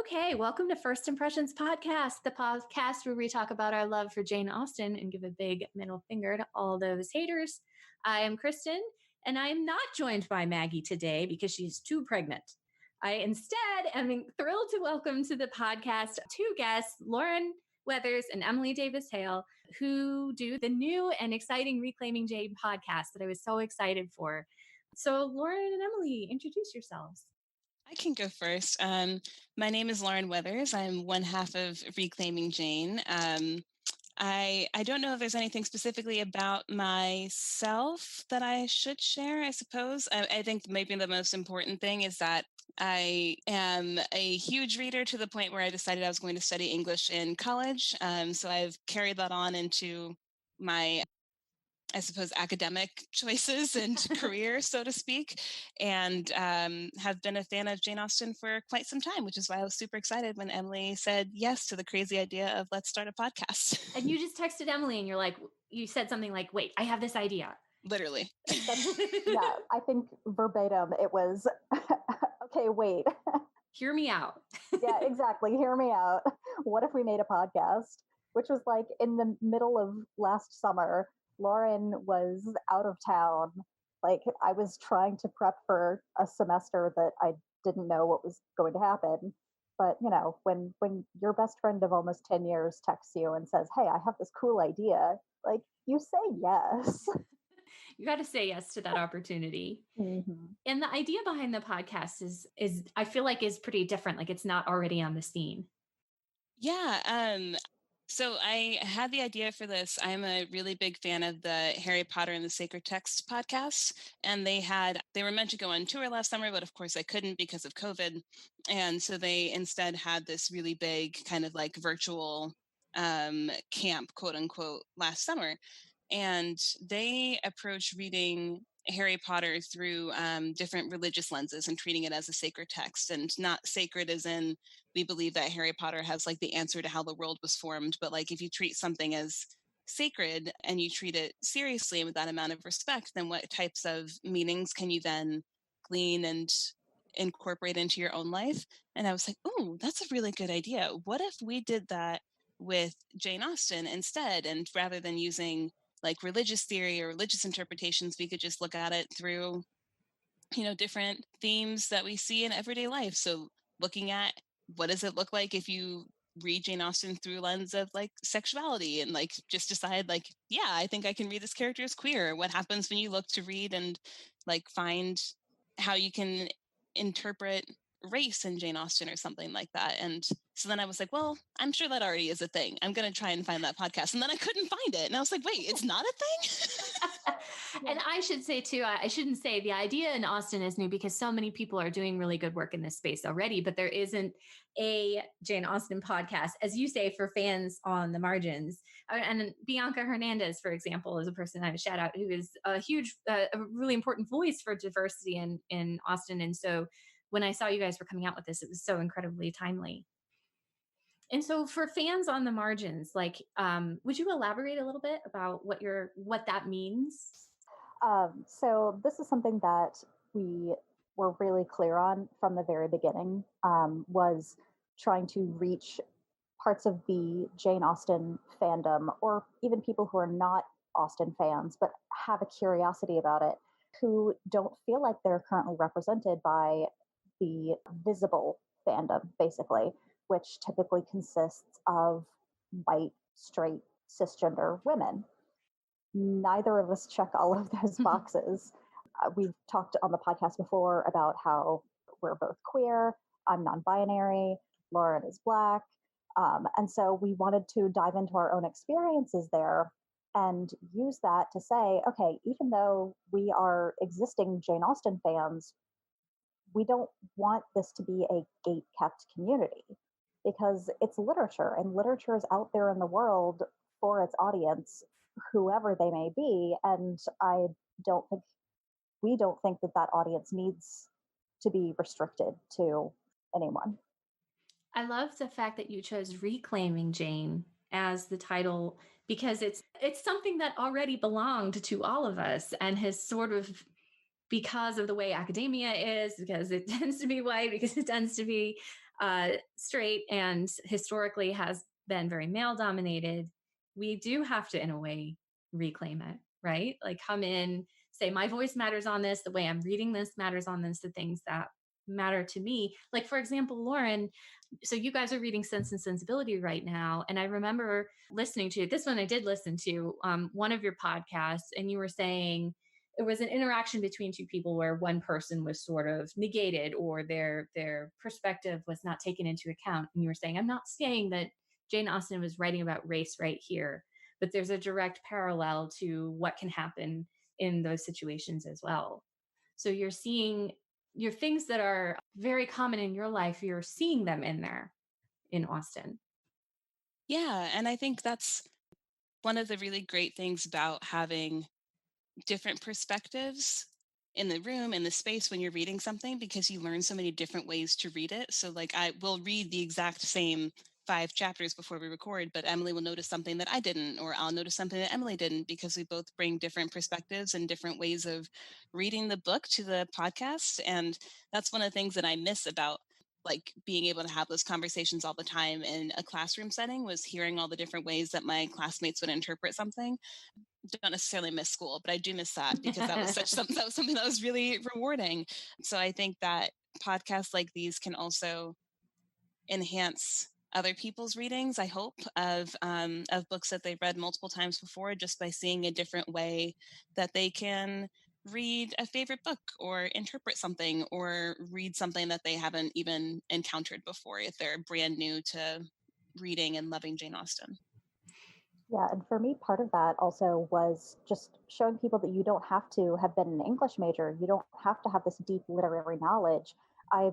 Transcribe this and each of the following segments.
Okay, welcome to First Impressions Podcast, the podcast where we talk about our love for Jane Austen and give a big middle finger to all those haters. I am Kristen, and I am not joined by Maggie today because she's too pregnant. I instead am thrilled to welcome to the podcast two guests, Lauren Weathers and Emily Davis Hale, who do the new and exciting Reclaiming Jane podcast that I was so excited for. So, Lauren and Emily, introduce yourselves. I can go first. My name is Lauren Weathers. I'm one half of Reclaiming Jane. I don't know if there's anything specifically about myself that I should share, I suppose. I think maybe the most important thing is that I am a huge reader to the point where I decided I was going to study English in college. So I've carried that on into my, I suppose, academic choices and career, so to speak, and have been a fan of Jane Austen for quite some time, which is why I was super excited when Emily said yes to the crazy idea of let's start a podcast. And you just texted Emily and you're like, you said something like, wait, I have this idea. Literally. Yeah, I think verbatim it was, okay, wait. Hear me out. Yeah, exactly. Hear me out. What if we made a podcast? Which was like in the middle of last summer. Lauren was out of town. Like I was trying to prep for a semester that I didn't know what was going to happen. But you know, when your best friend of almost 10 years texts you and says, "Hey, I have this cool idea," like you say yes. You got to say yes to that opportunity. Mm-hmm. And the idea behind the podcast is I feel like is pretty different. Like it's not already on the scene. Yeah. So I had the idea for this. I'm a really big fan of the Harry Potter and the Sacred Text podcast. And they were meant to go on tour last summer, but of course I couldn't because of COVID. And so they instead had this really big kind of like virtual camp, quote unquote, last summer. And they approach reading Harry Potter through different religious lenses and treating it as a sacred text, and not sacred as in we believe that Harry Potter has like the answer to how the world was formed, but like if you treat something as sacred and you treat it seriously and with that amount of respect, then what types of meanings can you then glean and incorporate into your own life? And I was like, oh, that's a really good idea. What if we did that with Jane Austen instead? And rather than using like religious theory or religious interpretations, we could just look at it through, different themes that we see in everyday life. So looking at what does it look like if you read Jane Austen through a lens of like sexuality and like just decide like, yeah, I think I can read this character as queer. What happens when you look to read and like find how you can interpret race in Jane Austen or something like that. And so then I was like, well, I'm sure that already is a thing. I'm going to try and find that podcast. And then I couldn't find it. And I was like, wait, it's not a thing? And I should say too, I shouldn't say the idea in Austen is new because so many people are doing really good work in this space already, but there isn't a Jane Austen podcast, as you say, for fans on the margins. And Bianca Hernandez, for example, is a person I would shout out who is a huge, a really important voice for diversity in Austen. And so when I saw you guys were coming out with this, it was so incredibly timely. And so for fans on the margins, like, would you elaborate a little bit about what that means? So this is something that we were really clear on from the very beginning, was trying to reach parts of the Jane Austen fandom, or even people who are not Austen fans, but have a curiosity about it, who don't feel like they're currently represented by the visible fandom, basically, which typically consists of white, straight, cisgender women. Neither of us check all of those boxes. We've talked on the podcast before about how we're both queer. I'm non-binary. Lauren is Black. And so we wanted to dive into our own experiences there and use that to say, okay, even though we are existing Jane Austen fans, we don't want this to be a gate-kept community because it's literature, and literature is out there in the world for its audience, whoever they may be. And we don't think that audience needs to be restricted to anyone. I love the fact that you chose Reclaiming Jane as the title because it's something that already belonged to all of us and has sort of, because of the way academia is, because it tends to be white, because it tends to be straight and historically has been very male dominated, we do have to, in a way, reclaim it, right? Like come in, say, my voice matters on this, the way I'm reading this matters on this, the things that matter to me. Like, for example, Lauren, so you guys are reading Sense and Sensibility right now. And I remember listening to this one, I did listen to one of your podcasts, and you were saying it was an interaction between two people where one person was sort of negated or their perspective was not taken into account. And you were saying, I'm not saying that Jane Austen was writing about race right here, but there's a direct parallel to what can happen in those situations as well. So you're seeing your things that are very common in your life, you're seeing them in there in Austen. Yeah. And I think that's one of the really great things about having different perspectives in the room, in the space when you're reading something, because you learn so many different ways to read it. So like I will read the exact same 5 chapters before we record, but Emily will notice something that I didn't, or I'll notice something that Emily didn't, because we both bring different perspectives and different ways of reading the book to the podcast. And that's one of the things that I miss about like being able to have those conversations all the time in a classroom setting, was hearing all the different ways that my classmates would interpret something. Don't necessarily miss school, but I do miss that, because that was that was something that was really rewarding. So I think that podcasts like these can also enhance other people's readings, I hope, of books that they've read multiple times before, just by seeing a different way that they can read a favorite book or interpret something or read something that they haven't even encountered before if they're brand new to reading and loving Jane Austen. Yeah, and for me, part of that also was just showing people that you don't have to have been an English major. You don't have to have this deep literary knowledge. I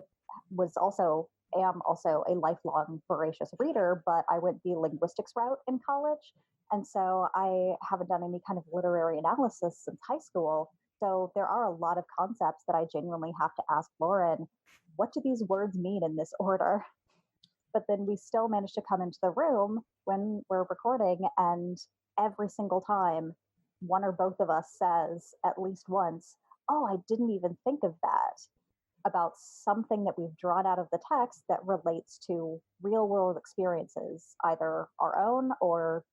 was also am also a lifelong voracious reader, but I went the linguistics route in college. And so I haven't done any kind of literary analysis since high school. So there are a lot of concepts that I genuinely have to ask Lauren, what do these words mean in this order? But then we still manage to come into the room when we're recording, and every single time one or both of us says at least once, oh, I didn't even think of that, about something that we've drawn out of the text that relates to real world experiences, either our own or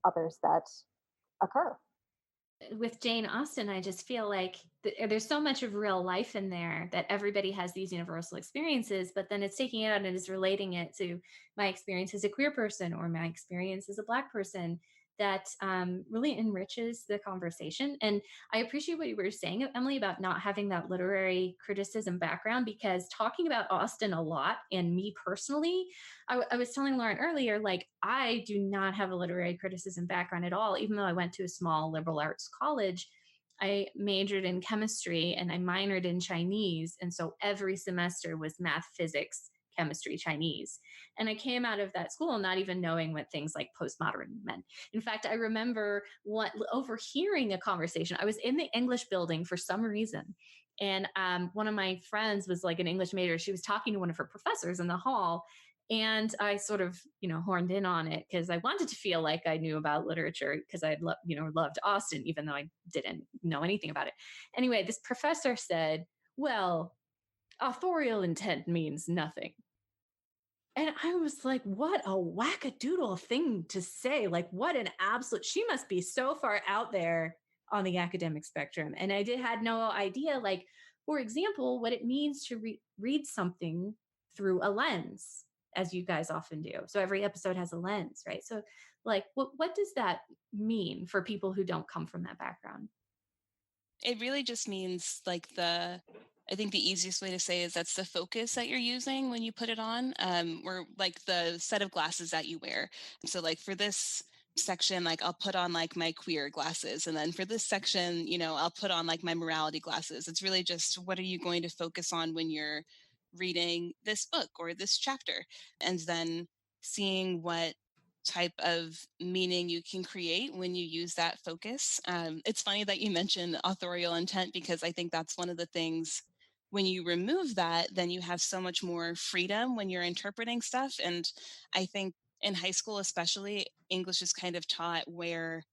others that occur. With Jane Austen, I just feel like there's so much of real life in there that everybody has these universal experiences, but then it's taking it out and is relating it to my experience as a queer person or my experience as a Black person that really enriches the conversation. And I appreciate what you were saying, Emily, about not having that literary criticism background, because talking about Austen a lot, and me personally, I was telling Lauren earlier, like, I do not have a literary criticism background at all, even though I went to a small liberal arts college. I majored in chemistry and I minored in Chinese. And so every semester was math, physics, chemistry, Chinese. And I came out of that school not even knowing what things like postmodern meant. In fact, I remember overhearing a conversation. I was in the English building for some reason. And one of my friends was like an English major. She was talking to one of her professors in the hall. And I sort of, horned in on it because I wanted to feel like I knew about literature, because I loved Austen, even though I didn't know anything about it. Anyway, this professor said, well, authorial intent means nothing. And I was like, what a wackadoodle thing to say. Like, what an absolute, she must be so far out there on the academic spectrum. And I had no idea, like, for example, what it means to read something through a lens, as you guys often do. So every episode has a lens, right? So, like, what does that mean for people who don't come from that background? It really just means like I think the easiest way to say is that's the focus that you're using when you put it on, or like the set of glasses that you wear. So like for this section, like I'll put on like my queer glasses. And then for this section, I'll put on like my morality glasses. It's really just, what are you going to focus on when you're reading this book or this chapter? And then seeing what type of meaning you can create when you use that focus. It's funny that you mentioned authorial intent, because I think that's one of the things, when you remove that, then you have so much more freedom when you're interpreting stuff. And I think in high school, especially, English is kind of taught where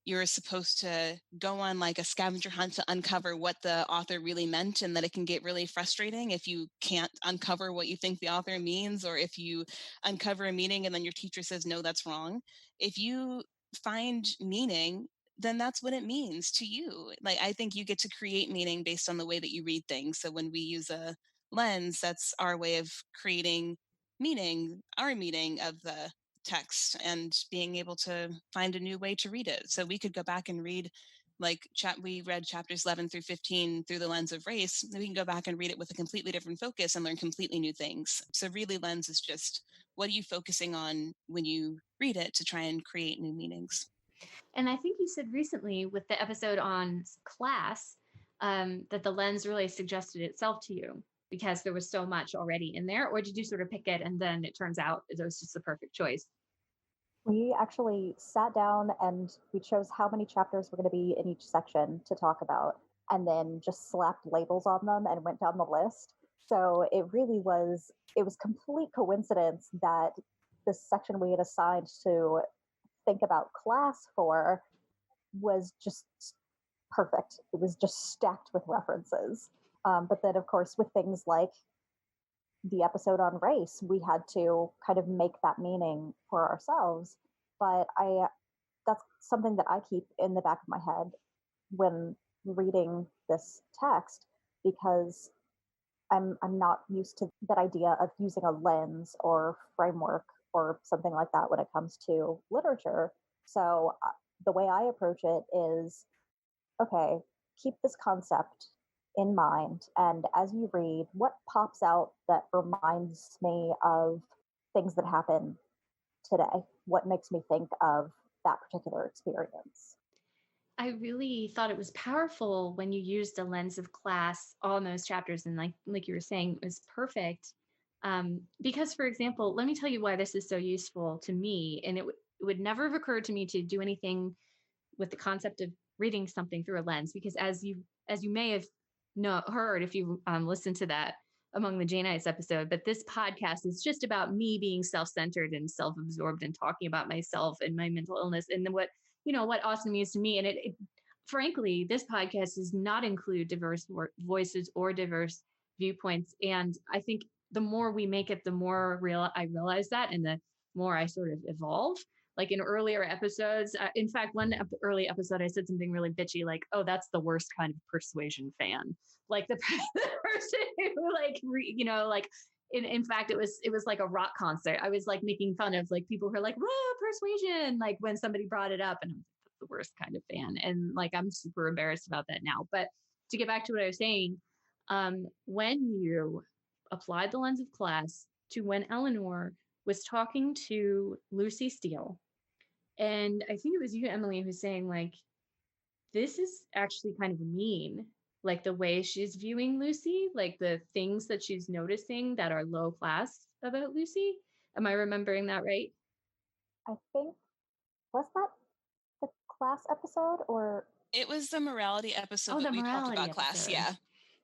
you're supposed to go on like a scavenger hunt to uncover what the author really meant, and that it can get really frustrating if you can't uncover what you think the author means, or if you uncover a meaning and then your teacher says, no, that's wrong. If you find meaning, then that's what it means to you. Like, I think you get to create meaning based on the way that you read things. So when we use a lens, that's our way of creating meaning, our meaning of the text, and being able to find a new way to read it. So we could go back and read, like, we read chapters 11 through 15 through the lens of race. We can go back and read it with a completely different focus and learn completely new things. So really, lens is just, what are you focusing on when you read it to try and create new meanings? And I think you said recently with the episode on class that the lens really suggested itself to you because there was so much already in there. Or did you sort of pick it and then it turns out it was just the perfect choice? We actually sat down and we chose how many chapters were going to be in each section to talk about, and then just slapped labels on them and went down the list. So it was complete coincidence that the section we had assigned to think about class for was just perfect. It was just stacked with references. But then, of course, with things like the episode on race, we had to kind of make that meaning for ourselves. But that's something that I keep in the back of my head when reading this text, because I'm not used to that idea of using a lens or framework or something like that when it comes to literature. So the way I approach it is, okay, keep this concept in mind. And as you read, what pops out that reminds me of things that happen today? What makes me think of that particular experience? I really thought it was powerful when you used the lens of class on those chapters, and like you were saying, it was perfect. Because, for example, let me tell you why this is so useful to me, and it would never have occurred to me to do anything with the concept of reading something through a lens, because as you may have heard if you listened to that Among the Janeites episode, but this podcast is just about me being self-centered and self-absorbed and talking about myself and my mental illness and then what Austen means to me. And it frankly, this podcast does not include diverse voices or diverse viewpoints. And I think the more we make it, the more I realize that, and the more I sort of evolve. Like in earlier episodes, in fact, one early episode, I said something really bitchy, like, "Oh, that's the worst kind of persuasion fan." Like the, the person who, like, like. In fact, it was like a rock concert. I was like making fun of like people who are like, "Whoa, persuasion!" Like when somebody brought it up, and I'm the worst kind of fan. And like, I'm super embarrassed about that now. But to get back to what I was saying, when you applied the lens of class to when Eleanor was talking to Lucy Steele, and I think it was you, Emily, who's saying, like, this is actually kind of mean, like the way she's viewing Lucy, like the things that she's noticing that are low class about Lucy. Am I remembering that right? I think, was that the class episode or It was the morality episode, Oh, but the we talked morality about class. episode. Yeah.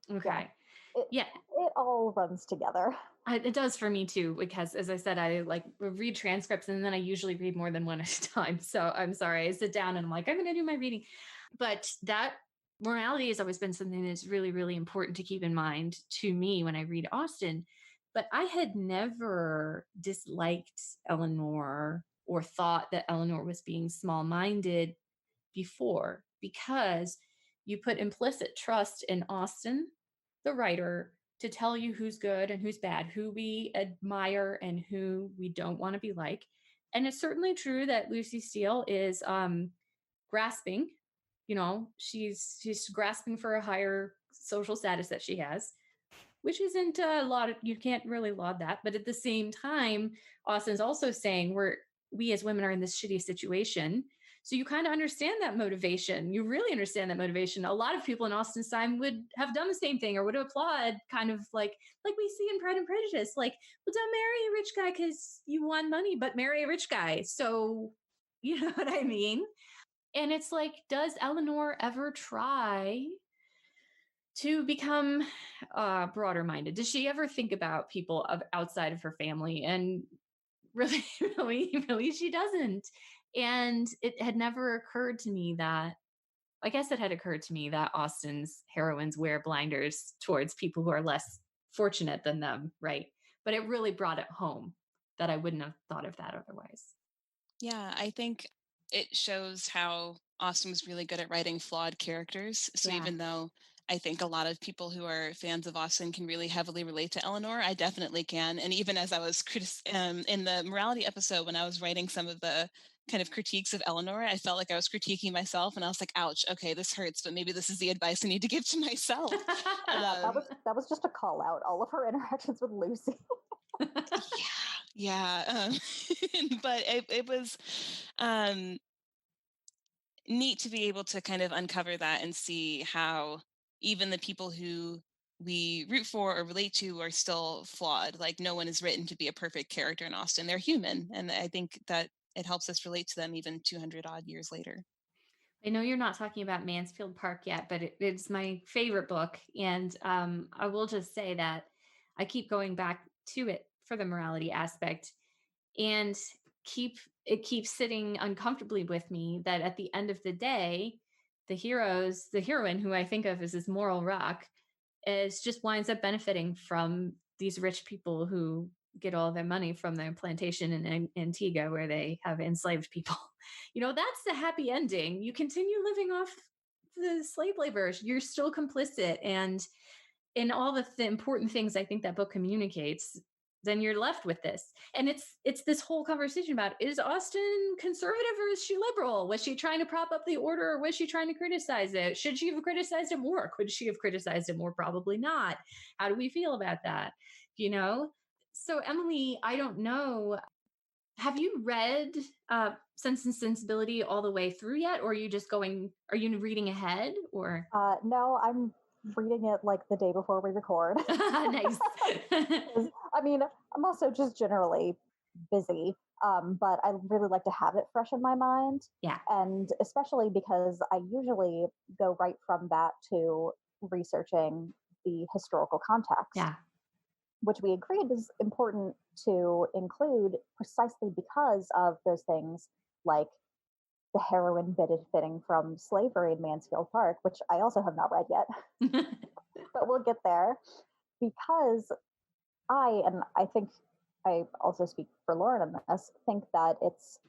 yeah, Okay. it Yeah. it all runs together. It does for me too, because as I said, I like read transcripts and then I usually read more than one at a time. So I'm sorry, I sit down and I'm like, I'm going to do my reading. But that morality has always been something that's really, really important to keep in mind to me when I read Austen. But I had never disliked Eleanor or thought that Eleanor was being small minded before, because you put implicit trust in Austen, the writer, to tell you who's good and who's bad, who we admire and who we don't want to be like. And it's certainly true that Lucy Steele is grasping. She's grasping for a higher social status that she has, which isn't a lot of, you can't really laud that. But at the same time, Austin's also saying we as women are in this shitty situation. So you kind of understand that motivation. You really understand that motivation. A lot of people in Austin's time would have done the same thing or would applaud, kind of like we see in Pride and Prejudice. Like, well, don't marry a rich guy because you want money, but marry a rich guy. So you know what I mean? And it's like, does Eleanor ever try to become broader minded? Does she ever think about people outside of her family? And really, really, really, she doesn't. And it had never occurred to me that, I guess it had occurred to me that Austen's heroines wear blinders towards people who are less fortunate than them, right? But it really brought it home that I wouldn't have thought of that otherwise. Yeah, I think it shows how Austen was really good at writing flawed characters. So Yeah. even though I think a lot of people who are fans of Austen can really heavily relate to Eleanor, I definitely can. And even as I was in the morality episode, when I was writing some of the kind of critiques of Eleanor, I felt like I was critiquing myself, and I was like, "Ouch! Okay, this hurts, but maybe this is the advice I need to give to myself." Yeah, that was just a call out. All of her interactions with Lucy. Yeah. But it was neat to be able to kind of uncover that and see how even the people who we root for or relate to are still flawed. Like, no one is written to be a perfect character in Austen. They're human. And I think that it helps us relate to them even 200 odd years later. I know you're not talking about Mansfield Park yet, but it's my favorite book. And I will just say that I keep going back to it for the morality aspect, and it keeps sitting uncomfortably with me that at the end of the day, the heroine, who I think of as this moral rock, is just winds up benefiting from these rich people who get all their money from their plantation in Antigua, where they have enslaved people. That's the happy ending. You continue living off the slave labor. You're still complicit, and in all the important things I think that book communicates, then you're left with this. And it's this whole conversation about, is Austen conservative or is she liberal? Was she trying to prop up the order, or was she trying to criticize it? Should she have criticized it more? Could she have criticized it more? Probably not. How do we feel about that? You know? So Emily, I don't know. Have you read Sense and Sensibility all the way through yet? Or are you reading ahead or? No, I'm reading it like the day before we record. Nice. I mean, I'm also just generally busy, but I really like to have it fresh in my mind. Yeah. And especially because I usually go right from that to researching the historical context. Yeah. Which we agreed is important to include precisely because of those things like the heroin benefiting from slavery in Mansfield Park, which I also have not read yet, but we'll get there. Because and I think I also speak for Lauren on this, think that it's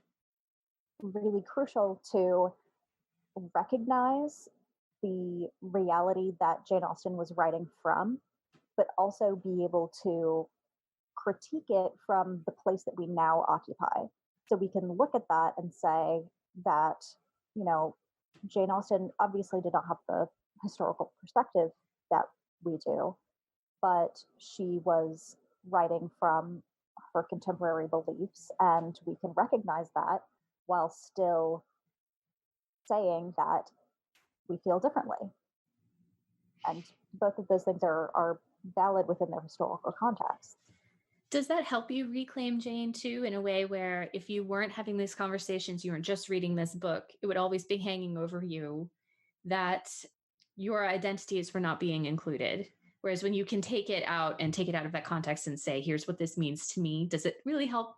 really crucial to recognize the reality that Jane Austen was writing from, but also be able to critique it from the place that we now occupy. So we can look at that and say that, Jane Austen obviously did not have the historical perspective that we do, but she was writing from her contemporary beliefs, and we can recognize that while still saying that we feel differently. And both of those things are valid within their historical context. Does that help you reclaim Jane too, in a way where if you weren't having these conversations, you weren't just reading this book, it would always be hanging over you that your identities were not being included? Whereas when you can take it out of that context and say, here's what this means to me, does it really help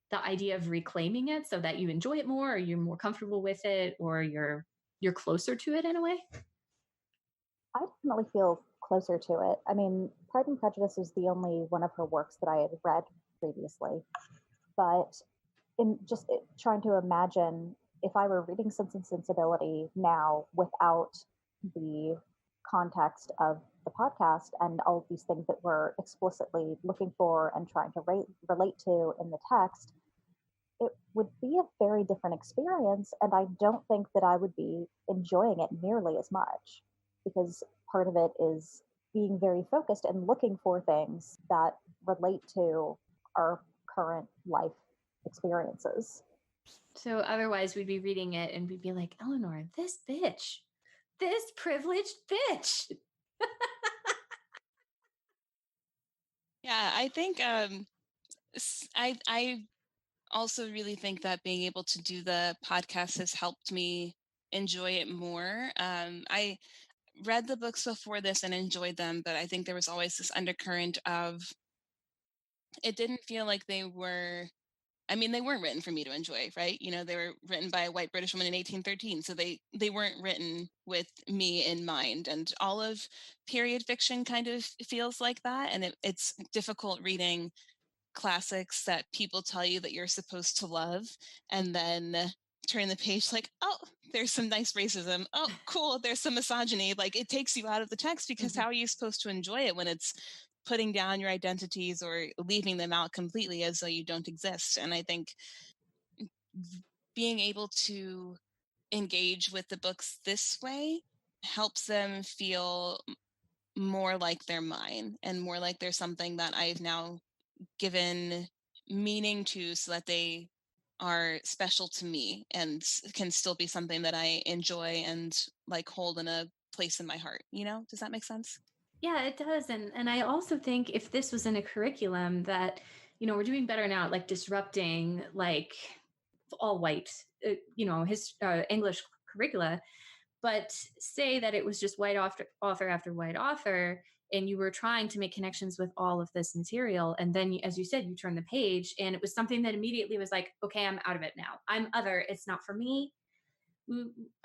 the idea of reclaiming it so that you enjoy it more, or you're more comfortable with it, or you're closer to it in a way? I definitely feel closer to it. I mean, Pride and Prejudice is the only one of her works that I had read previously, but in just trying to imagine if I were reading Sense and Sensibility now without the context of the podcast and all of these things that we're explicitly looking for and trying to relate to in the text, it would be a very different experience. And I don't think that I would be enjoying it nearly as much, because part of it is being very focused and looking for things that relate to our current life experiences. So otherwise we'd be reading it and we'd be like, Eleanor, this bitch, this privileged bitch. Yeah, I think I also really think that being able to do the podcast has helped me enjoy it more. I read the books before this and enjoyed them, but I think there was always this undercurrent of it didn't feel like they were I mean, they weren't written for me to enjoy, right? They were written by a white British woman in 1813. So they weren't written with me in mind. And all of period fiction kind of feels like that. And it's difficult reading classics that people tell you that you're supposed to love, and then turn the page like, oh, there's some nice racism. Oh, cool, there's some misogyny. Like, it takes you out of the text, because how are you supposed to enjoy it when it's putting down your identities or leaving them out completely as though you don't exist? And I think being able to engage with the books this way helps them feel more like they're mine, and more like they're something that I've now given meaning to, so that they are special to me and can still be something that I enjoy and like hold in a place in my heart. Does that make sense? Yeah, it does. And I also think if this was in a curriculum that, we're doing better now at like disrupting like all white, his English curricula, but say that it was just white author after white author, and you were trying to make connections with all of this material. And then, as you said, you turn the page and it was something that immediately was like, okay, I'm out of it now. I'm other. It's not for me.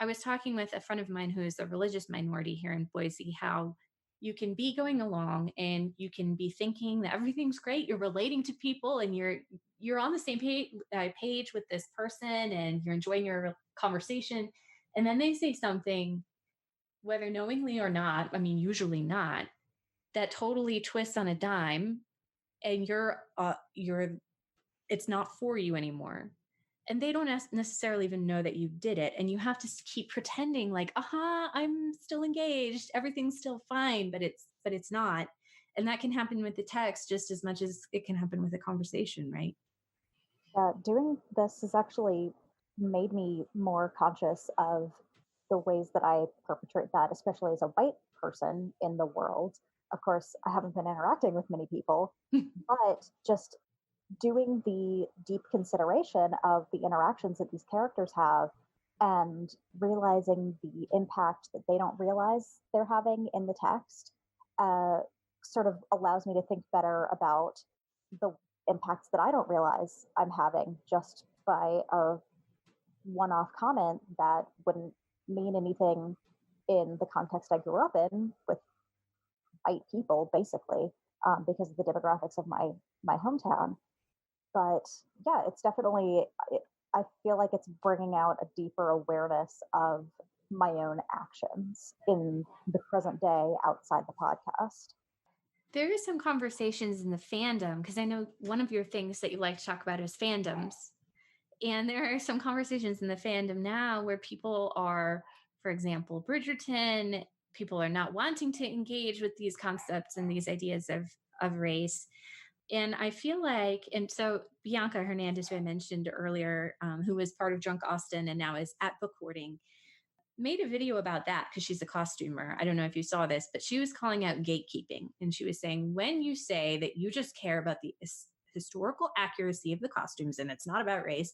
I was talking with a friend of mine who is a religious minority here in Boise, how you can be going along and you can be thinking that everything's great. You're relating to people and you're on the same page with this person and you're enjoying your conversation. And then they say something, whether knowingly or not, I mean, usually not, that totally twists on a dime, and you're it's not for you anymore. And they don't necessarily even know that you did it. And you have to keep pretending like, I'm still engaged. Everything's still fine, but it's not. And that can happen with the text just as much as it can happen with a conversation, right? Doing this has actually made me more conscious of the ways that I perpetrate that, especially as a white person in the world. Of course, I haven't been interacting with many people, but just doing the deep consideration of the interactions that these characters have and realizing the impact that they don't realize they're having in the text uh, sort of allows me to think better about the impacts that I don't realize I'm having just by a one off comment that wouldn't mean anything in the context I grew up in with white people, basically, because of the demographics of my hometown. But yeah, it's definitely, I feel like it's bringing out a deeper awareness of my own actions in the present day outside the podcast. There are some conversations in the fandom, because I know one of your things that you like to talk about is fandoms. And there are some conversations in the fandom now where people are, for example, Bridgerton, people are not wanting to engage with these concepts and these ideas of race. And I feel like, and so Bianca Hernandez, who I mentioned earlier, who was part of Drunk Austen and now is at Book Hoarding, made a video about that because she's a costumer. I don't know if you saw this, but she was calling out gatekeeping. And she was saying, when you say that you just care about the historical accuracy of the costumes and it's not about race,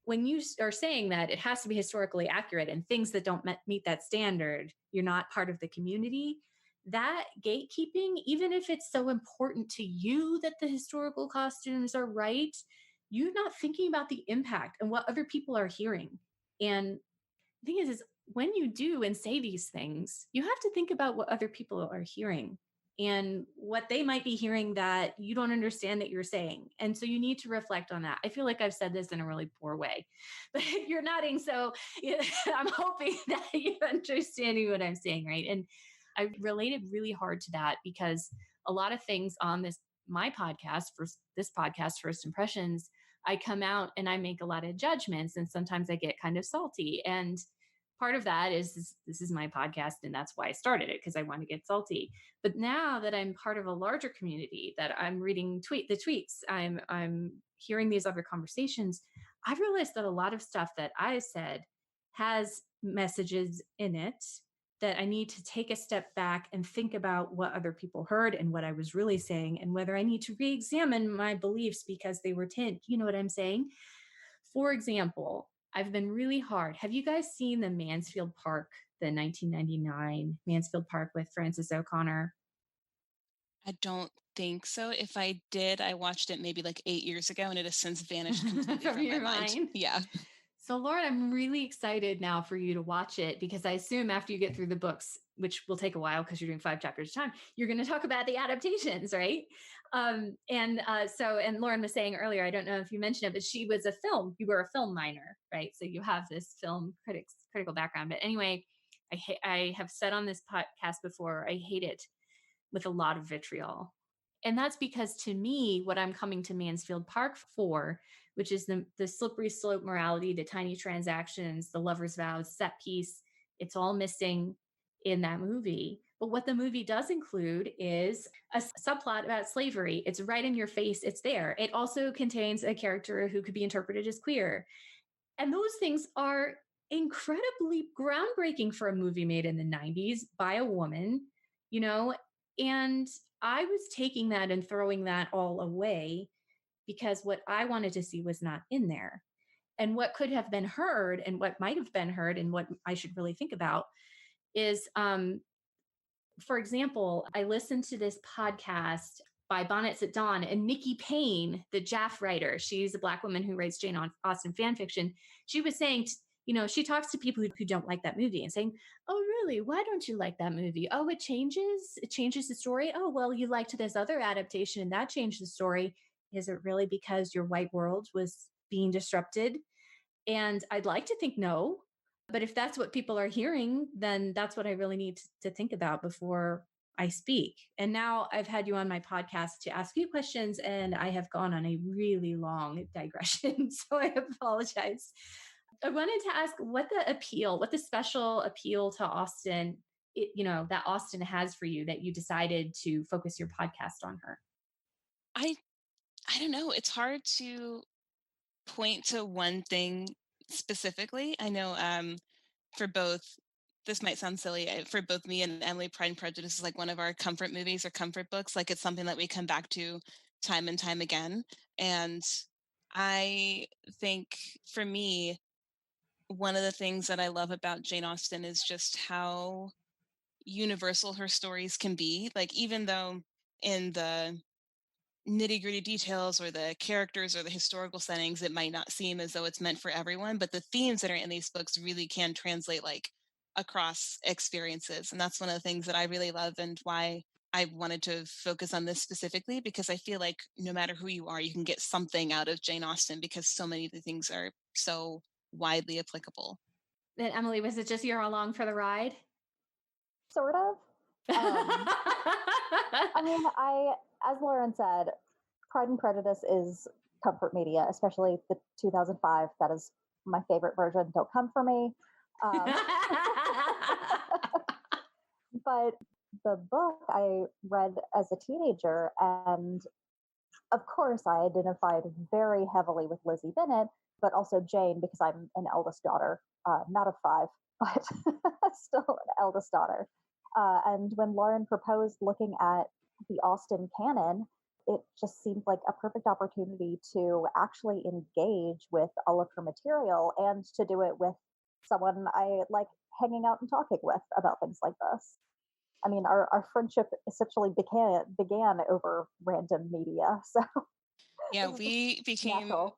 when you are saying that it has to be historically accurate and things that don't meet that standard, you're not part of the community. That gatekeeping, even if it's so important to you that the historical costumes are right, you're not thinking about the impact and what other people are hearing. And the thing is when you do and say these things, you have to think about what other people are hearing and what they might be hearing that you don't understand that you're saying. And so you need to reflect on that. I feel like I've said this in a really poor way, but you're nodding. So yeah, I'm hoping that you're understanding what I'm saying, right? And I related really hard to that because a lot of things on my podcast, this podcast, First Impressions, I come out and I make a lot of judgments, and sometimes I get kind of salty. And part of that is this is my podcast, and that's why I started it, because I want to get salty. But now that I'm part of a larger community, that I'm reading the tweets, I'm hearing these other conversations, I've realized that a lot of stuff that I said has messages in it that I need to take a step back and think about what other people heard and what I was really saying, and whether I need to re-examine my beliefs because they were tint. You know what I'm saying? For example, I've been really hard. Have you guys seen the Mansfield Park, the 1999 Mansfield Park with Frances O'Connor? I don't think so. If I did, I watched it maybe like 8 years ago, and it has since vanished completely from from my your mind. mind. Yeah. So, Lauren, I'm really excited now for you to watch it because I assume after you get through the books, which will take a while because you're doing 5 chapters at a time, you're going to talk about the adaptations, right? And Lauren was saying earlier, I don't know if you mentioned it, but you were a film minor, right? So you have this critical background. But anyway, I have said on this podcast before, I hate it with a lot of vitriol. And that's because to me, what I'm coming to Mansfield Park for, which is the slippery slope morality, the tiny transactions, the lover's vows, set piece, it's all missing in that movie. But what the movie does include is a subplot about slavery. It's right in your face. It's there. It also contains a character who could be interpreted as queer. And those things are incredibly groundbreaking for a movie made in the 90s by a woman, you know? And I was taking that and throwing that all away because what I wanted to see was not in there. And what could have been heard and what might have been heard and what I should really think about is for example, I listened to this podcast by Bonnets at Dawn and Nikki Payne, the Jaff writer. She's a Black woman who writes Jane Austen fan fiction. She was saying, she talks to people who don't like that movie and saying, "Oh, really? Why don't you like that movie? Oh, it changes the story. Oh, well, you liked this other adaptation and that changed the story. Is it really because your white world was being disrupted?" And I'd like to think no. But if that's what people are hearing, then that's what I really need to think about before I speak. And now I've had you on my podcast to ask you questions, and I have gone on a really long digression. So I apologize. I wanted to ask what the special appeal to Austen, that Austen has for you that you decided to focus your podcast on her. I I don't know. It's hard to point to one thing specifically. I know for both, this might sound silly, for both me and Emily, Pride and Prejudice is like one of our comfort movies or comfort books. Like it's something that we come back to time and time again. And I think for me, one of the things that I love about Jane Austen is just how universal her stories can be. Like even though in the nitty-gritty details or the characters or the historical settings, it might not seem as though it's meant for everyone, but the themes that are in these books really can translate like across experiences. And that's one of the things that I really love and why I wanted to focus on this specifically, because I feel like no matter who you are, you can get something out of Jane Austen because so many of the things are so widely applicable. And Emily, was it just you're along for the ride? Sort of. I mean, as Lauren said, Pride and Prejudice is comfort media, especially the 2005. That is my favorite version. Don't come for me. But the book I read as a teenager, and of course, I identified very heavily with Lizzie Bennet, but also Jane because I'm an eldest daughter, not of five, but still an eldest daughter. And when Lauren proposed looking at the Austen canon, it just seemed like a perfect opportunity to actually engage with all of her material and to do it with someone I like hanging out and talking with about things like this. I mean, our friendship essentially began over random media. So Yeah, we became natural.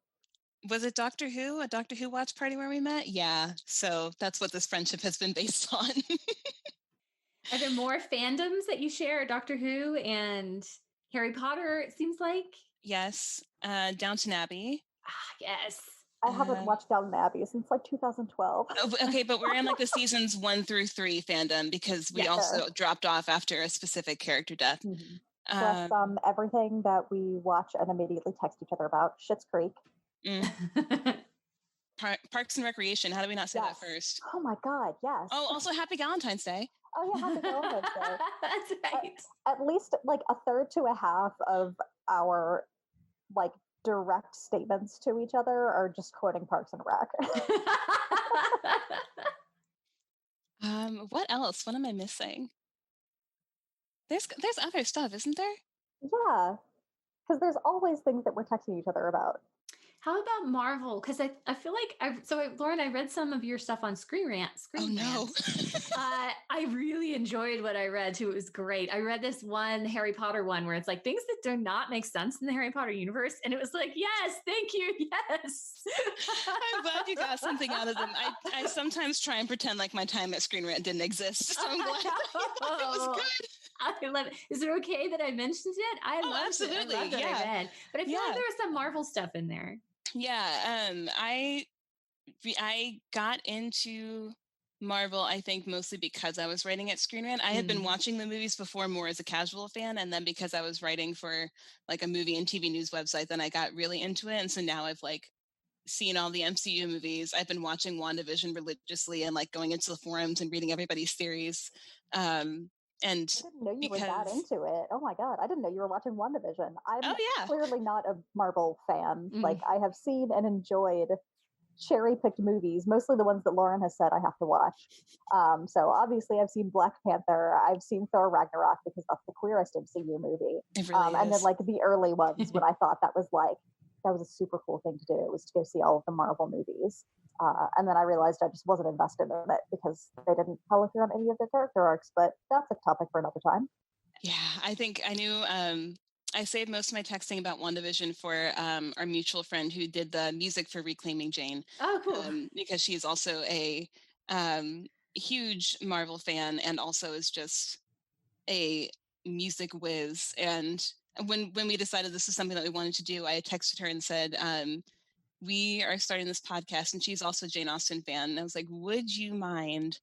Was it Doctor Who? A Doctor Who watch party where we met? Yeah. So that's what this friendship has been based on. Are there more fandoms that you share? Doctor Who and Harry Potter, it seems like. Yes. Downton Abbey. Yes. I haven't watched Downton Abbey since like 2012. Okay, but we're in like the seasons 1 through 3 fandom because we also dropped off after a specific character death. Mm-hmm. Plus everything that we watch and immediately text each other about. Schitt's Creek. Parks and Recreation. How do we not say that first? Oh my God, yes. Oh, also Happy Valentine's Day. Oh yeah, Happy Valentine's Day. That's right. At least like a third to a half of our like direct statements to each other are just quoting Parks and Rec. What else? What am I missing? There's other stuff, isn't there? Yeah, because there's always things that we're texting each other about. How about Marvel? Because I feel like Lauren, I read some of your stuff on Oh Screen no. Rant. I really enjoyed what I read too. It was great. I read this one Harry Potter one where it's like things that do not make sense in the Harry Potter universe, and it was like, yes, thank you, yes. I'm glad you got something out of them. I sometimes try and pretend like my time at Screen Rant didn't exist, so I'm glad that you thought it was good. I love it. Is it okay that I mentioned it? I loved it. I Absolutely. loved what I read, but I feel like there was some Marvel stuff in there. Yeah. I got into Marvel, I think, mostly because I was writing at Screen Rant. I had been watching the movies before more as a casual fan, and then because I was writing for like a movie and TV news website, then I got really into it. And so now I've like seen all the MCU movies. I've been watching WandaVision religiously and like going into the forums and reading everybody's theories. And I didn't know you were that because into it. Oh my God. I didn't know you were watching WandaVision. I'm oh yeah, clearly not a Marvel fan. Like, I have seen and enjoyed cherry picked movies, mostly the ones that Lauren has said I have to watch. So obviously, I've seen Black Panther, I've seen Thor Ragnarok because that's the queerest MCU movie. it really and then is. like the early ones when I thought that was a super cool thing to do, was to go see all of the Marvel movies. And then I realized I just wasn't invested in it because they didn't follow through on any of their character arcs. But that's a topic for another time. Yeah, I think I knew. I saved most of my texting about WandaVision for our mutual friend who did the music for Reclaiming Jane. Oh, cool. Because she's also a huge Marvel fan and also is just a music whiz. And when we decided this is something that we wanted to do, I texted her and said, we are starting this podcast, and she's also a Jane Austen fan. And I was like, would you mind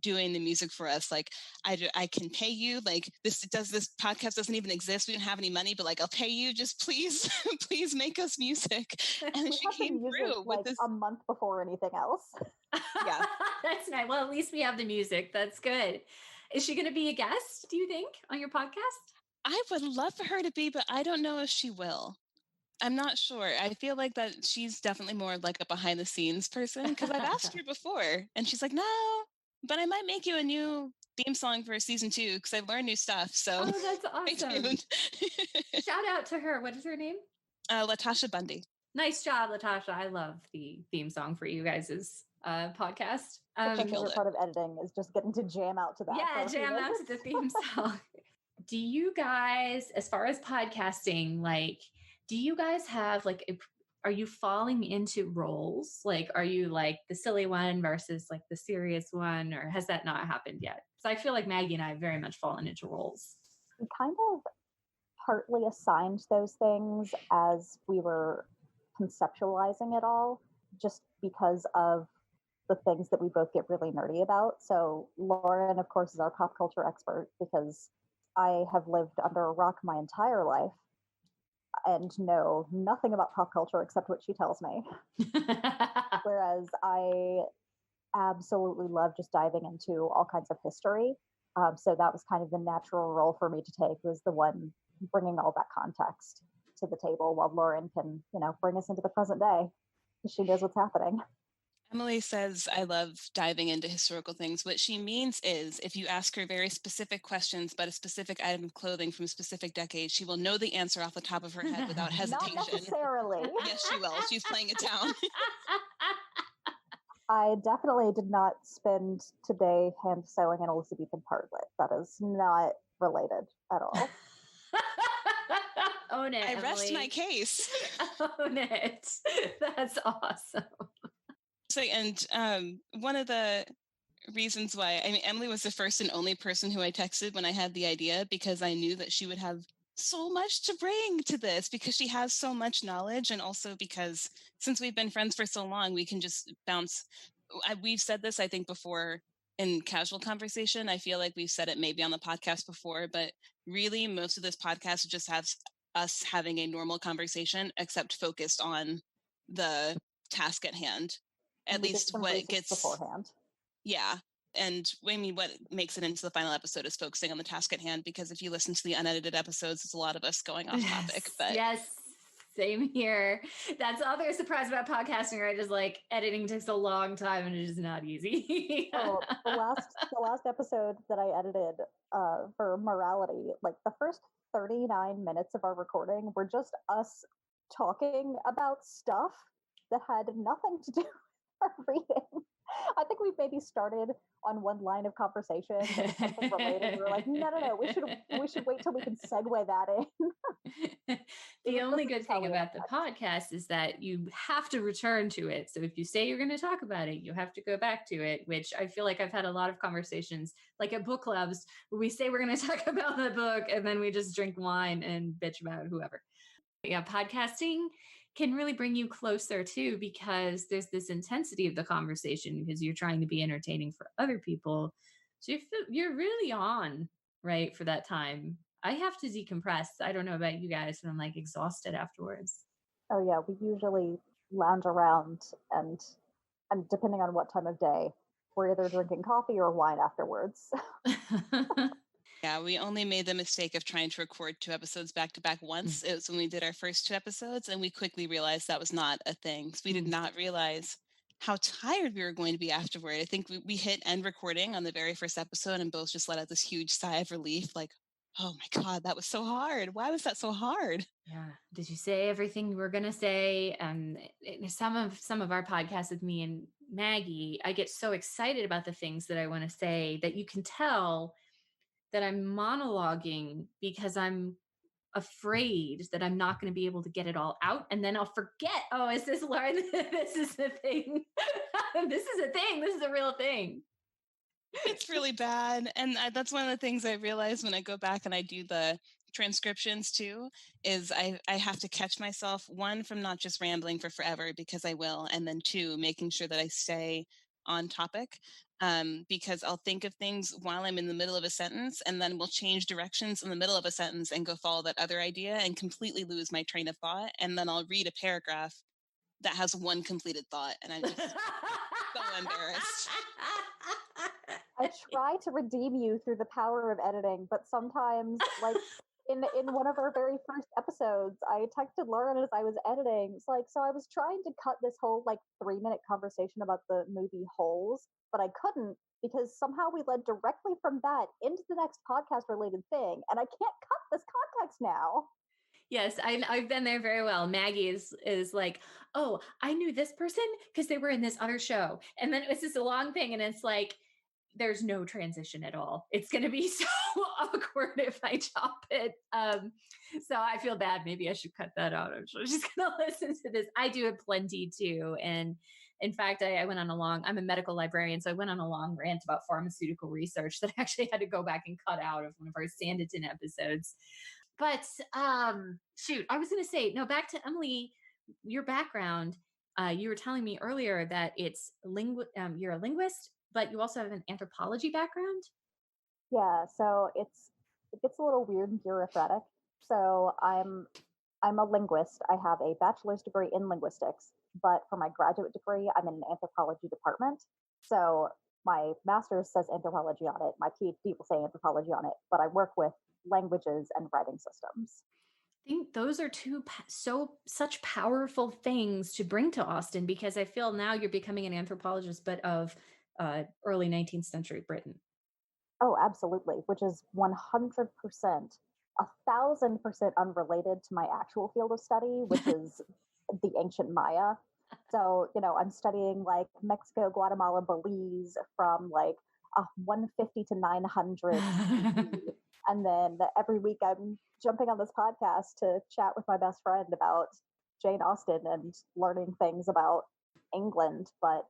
doing the music for us? Like, I can pay you. Like, this podcast doesn't even exist. We don't have any money, but like, I'll pay you. Just please, please make us music. And We she had the came music through with like this. a month before anything else. Yeah. That's nice. Well, at least we have the music. That's good. Is she going to be a guest, do you think, on your podcast? I would love for her to be, but I don't know if she will. I'm not sure. I feel like that she's definitely more like a behind the scenes person, because I've asked her before and she's like, no, but I might make you a new theme song for season 2 because I've learned new stuff. So Oh, that's awesome. tuned. Shout out to her. What is her name? Latasha Bundy. Nice job, Latasha. I love the theme song for you guys' podcast. My favorite part of editing is just getting to jam out to that. Yeah, jam out to the theme song. Do you guys, as far as podcasting, like, do you guys have like, are you falling into roles? Like, are you like the silly one versus like the serious one, or has that not happened yet? So I feel like Maggie and I have very much fallen into roles. We kind of partly assigned those things as we were conceptualizing it all, just because of the things that we both get really nerdy about. So Lauren, of course, is our pop culture expert because I have lived under a rock my entire life and know nothing about pop culture except what she tells me. Whereas I absolutely love just diving into all kinds of history. So that was kind of the natural role for me to take, was the one bringing all that context to the table, while Lauren can, bring us into the present day. She knows what's happening. Emily says, I love diving into historical things. What she means is if you ask her very specific questions about a specific item of clothing from a specific decade, she will know the answer off the top of her head without hesitation. Not necessarily. Yes, she will. She's playing it down. I definitely did not spend today hand sewing an Elizabethan partlet. That is not related at all. Own it, I rest Emily. my case. Own it. That's awesome. So, and one of the reasons why, I mean, Emily was the first and only person who I texted when I had the idea, because I knew that she would have so much to bring to this because she has so much knowledge, and also because since we've been friends for so long, we can just bounce. We've said this, I think, before in casual conversation. I feel like we've said it maybe on the podcast before, but really most of this podcast just has us having a normal conversation, except focused on the task at hand. At least what it gets beforehand. Yeah. And I mean, what makes it into the final episode is focusing on the task at hand, because if you listen to the unedited episodes, it's a lot of us going off topic. But yes, same here. That's the other surprise about podcasting, right? Is like editing takes a long time and it is not easy. Oh, the last episode that I edited for morality, like the first 39 minutes of our recording were just us talking about stuff that had nothing to do with our reading. I think we maybe started on one line of conversation and it was something related. We were like, no, we should wait till we can segue that in. The only good thing about the podcast is that you have to return to it. So if you say you're going to talk about it, you have to go back to it, which I feel like I've had a lot of conversations, like at book clubs, where we say we're going to talk about the book and then we just drink wine and bitch about whoever. Yeah, podcasting can really bring you closer too, because there's this intensity of the conversation because you're trying to be entertaining for other people. So you're really on, right, for that time. I have to decompress. I don't know about you guys, but I'm like exhausted afterwards. Oh yeah, we usually lounge around and depending on what time of day, we're either drinking coffee or wine afterwards. Yeah, we only made the mistake of trying to record 2 episodes back to back once. It was when we did our first 2 episodes, and we quickly realized that was not a thing. So we did not realize how tired we were going to be afterward. I think we hit end recording on the very first episode and both just let out this huge sigh of relief, like, oh my God, that was so hard. Why was that so hard? Yeah. Did you say everything you were going to say? Some of our podcasts with me and Maggie, I get so excited about the things that I want to say that you can tell that I'm monologuing because I'm afraid that I'm not going to be able to get it all out. And then I'll forget, oh, is this Lauren? This is the thing. This is a thing. This is a real thing. It's really bad. And that's one of the things I realize when I go back and I do the transcriptions too, is I have to catch myself, one, from not just rambling for forever, because I will, and then 2, making sure that I stay on topic, because I'll think of things while I'm in the middle of a sentence, and then we'll change directions in the middle of a sentence and go follow that other idea and completely lose my train of thought. And then I'll read a paragraph that has one completed thought, and I'm just so embarrassed. I try to redeem you through the power of editing, but sometimes, like in one of our very first episodes, I texted Lauren as I was editing. It's like, so I was trying to cut this whole like 3-minute conversation about the movie Holes, but I couldn't because somehow we led directly from that into the next podcast related thing, and I can't cut this context now. Yes, I've been there very well. Maggie is like, oh, I knew this person because they were in this other show, and then it's just a long thing, and it's like there's no transition at all. It's going to be so awkward if I chop it. So I feel bad. Maybe I should cut that out. I'm sure she's going to listen to this. I do it plenty too, and in fact, I went on I'm a medical librarian, so I went on a long rant about pharmaceutical research that I actually had to go back and cut out of one of our Sanditon episodes. But shoot, I was going to say, no, back to Emily, your background. You were telling me earlier that it's you're a linguist, but you also have an anthropology background. Yeah, so it gets a little weird and bureaucratic. So I'm a linguist. I have a bachelor's degree in linguistics, but for my graduate degree, I'm in an anthropology department. So my master's says anthropology on it. My PhD will say anthropology on it, but I work with languages and writing systems. I think those are such powerful things to bring to Austen, because I feel now you're becoming an anthropologist, but of early 19th century Britain. Oh, absolutely, which is 100%, 1,000% unrelated to my actual field of study, which is the ancient Maya. So, I'm studying like Mexico, Guatemala, Belize from like 150 to 900. And then every week I'm jumping on this podcast to chat with my best friend about Jane Austen and learning things about England. But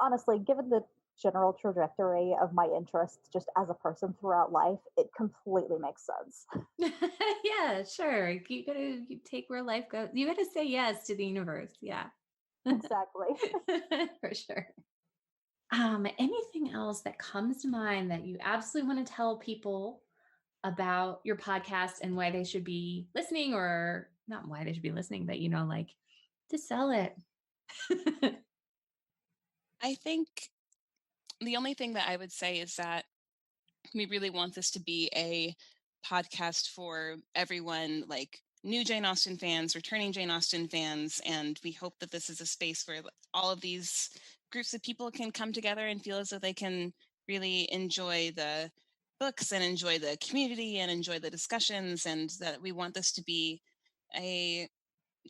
honestly, given the general trajectory of my interests just as a person throughout life, it completely makes sense. Yeah, sure. You take where life goes. You gotta say yes to the universe. Yeah. Exactly. For sure. Anything else that comes to mind that you absolutely want to tell people about your podcast and why they should be listening, or not why they should be listening, but like to sell it? I think the only thing that I would say is that we really want this to be a podcast for everyone, like new Jane Austen fans, returning Jane Austen fans, and we hope that this is a space where all of these groups of people can come together and feel as though they can really enjoy the books and enjoy the community and enjoy the discussions, and that we want this to be a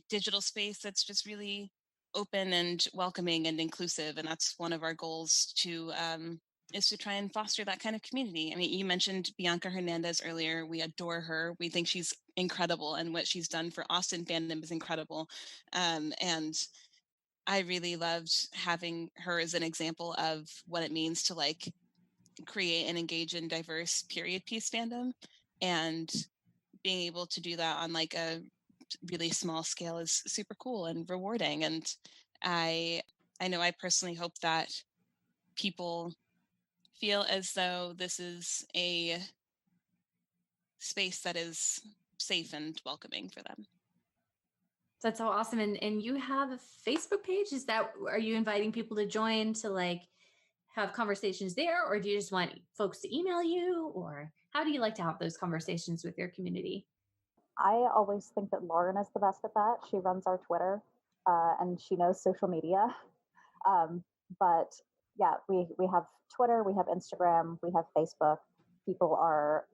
digital space that's just really open and welcoming and inclusive. And that's one of our goals is to try and foster that kind of community. I mean, you mentioned Bianca Hernandez earlier. We adore her. We think she's incredible, and what she's done for Austen fandom is incredible. And I really loved having her as an example of what it means to like create and engage in diverse period piece fandom, and being able to do that on like a really small scale is super cool and rewarding. And I know I personally hope that people feel as though this is a space that is safe and welcoming for them. That's so awesome. And you have a Facebook page. Are you inviting people to join to like have conversations there, or do you just want folks to email you, or how do you like to have those conversations with your community? I always think that Lauren is the best at that. She runs our Twitter, and she knows social media. But yeah, we have Twitter, we have Instagram, we have Facebook. People are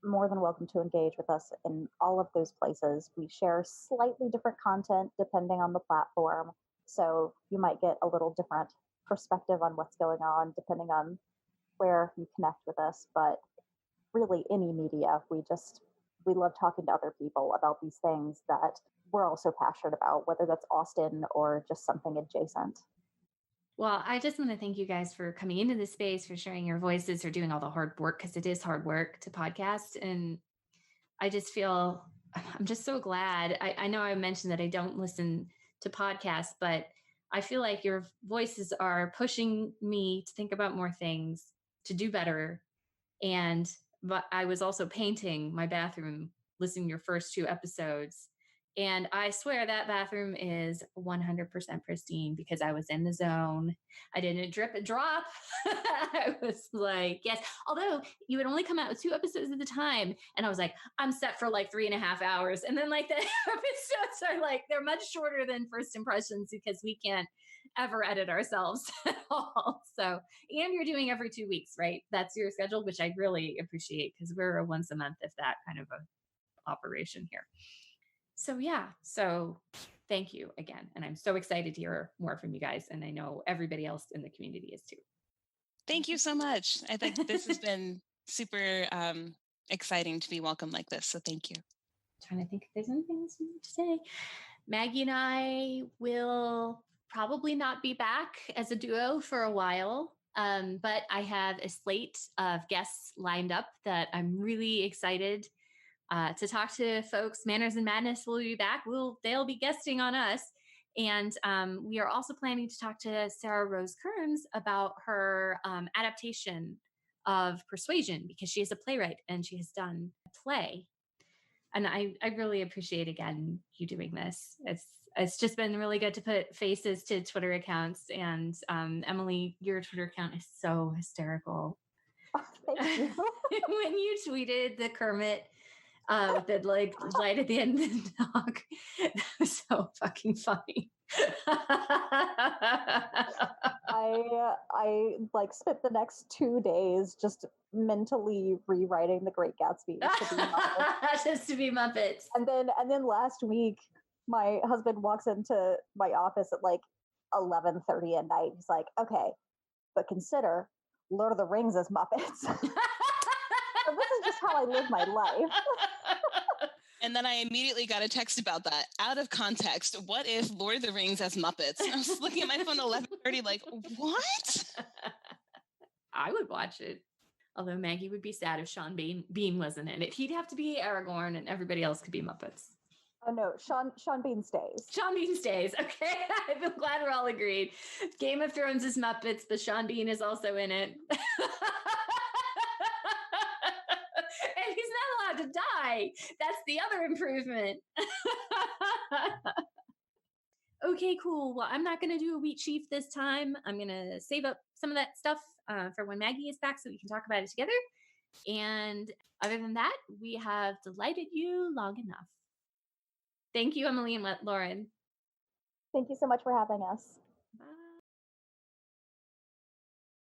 more than welcome to engage with us in all of those places. We share slightly different content depending on the platform. So you might get a little different perspective on what's going on depending on where you connect with us. But really, any media, we love talking to other people about these things that we're also passionate about, whether that's Austen or just something adjacent. Well, I just want to thank you guys for coming into this space, for sharing your voices, for doing all the hard work, because it is hard work to podcast. And I just feel I'm just so glad. I know I mentioned that I don't listen to podcasts, but I feel like your voices are pushing me to think about more things, to do better. But I was also painting my bathroom, listening to your first 2 episodes. And I swear that bathroom is 100% pristine because I was in the zone. I didn't drip and drop. I was like, yes. Although you would only come out with 2 episodes at a time. And I was like, I'm set for like 3.5 hours. And then like the episodes are like, they're much shorter than first impressions because we can't ever edit ourselves at all. So, and you're doing every 2 weeks, right? That's your schedule, which I really appreciate because we're a once a month, if that kind of a operation here. So yeah, so thank you again. And I'm so excited to hear more from you guys. And I know everybody else in the community is too. Thank you so much. I think this has been super exciting to be welcomed like this. So thank you. Trying to think if there's anything else you need to say. Maggie and I will probably not be back as a duo for a while. But I have a slate of guests lined up that I'm really excited to talk to folks. Manners and Madness will be back. They'll be guesting on us. And we are also planning to talk to Sarah Rose Kearns about her adaptation of Persuasion, because she is a playwright and she has done a play. And I really appreciate, again, you doing this. It's just been really good to put faces to Twitter accounts. And Emily, your Twitter account is so hysterical. Oh, thank you. When you tweeted the Kermit that like light at the end of the dog, that was so fucking funny. I like spent the next 2 days just mentally rewriting The Great Gatsby to be Muppets. Just to be Muppets. And then last week, my husband walks into my office at like 11:30 at night. He's like, "Okay, but consider Lord of the Rings as Muppets." So this is just how I live my life. And then I immediately got a text about that. Out of context, what if Lord of the Rings as Muppets? And I was looking at my phone at 11:30 like, what? I would watch it. Although Maggie would be sad if Sean Bean wasn't in it. He'd have to be Aragorn and everybody else could be Muppets. Oh no, Sean Bean stays. Sean Bean stays. Okay. I'm glad we're all agreed. Game of Thrones is Muppets, but Sean Bean is also in it. And he's not allowed to die. That's the other improvement. Okay, cool. Well, I'm not going to do a wheat sheaf this time. I'm going to save up some of that stuff for when Maggie is back so we can talk about it together. And other than that, we have delighted you long enough. Thank you, Emily and Lauren. Thank you so much for having us. Bye.